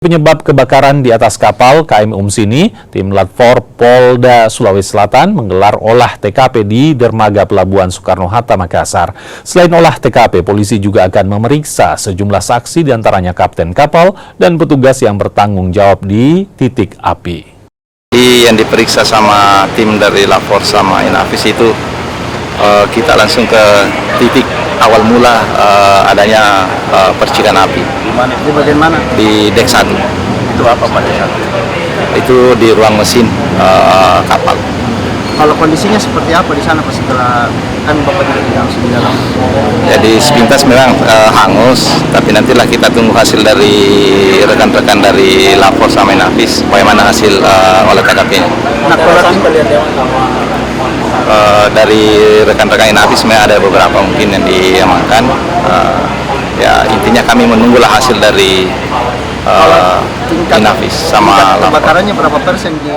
Penyebab kebakaran di atas kapal KM Umsini, tim Latfor Polda Sulawesi Selatan menggelar olah TKP di dermaga Pelabuhan Soekarno-Hatta, Makassar. Selain olah TKP, polisi juga akan memeriksa sejumlah saksi diantaranya kapten kapal dan petugas yang bertanggung jawab di titik api. Yang diperiksa sama tim dari Latfor sama Inavis itu kita langsung ke titik awal mula adanya percikan api. Di mana? Di bagian mana? Di dek 1. Itu apa pada saat itu? Itu di ruang mesin kapal. Kalau kondisinya seperti apa di sana pas setelah kan Bapak juga langsung di dalam? Jadi sepintas memang hangus, tapi nantilah kita tunggu hasil dari rekan-rekan dari Latfor sama Inavis, bagaimana hasil olah TKP-nya. Nah, kalau Dari rekan-rekan Inavis sebenarnya ada beberapa mungkin yang diamankan. Ya intinya kami menunggulah hasil dari Inavis sama Latfor. kebakarannya berapa persen di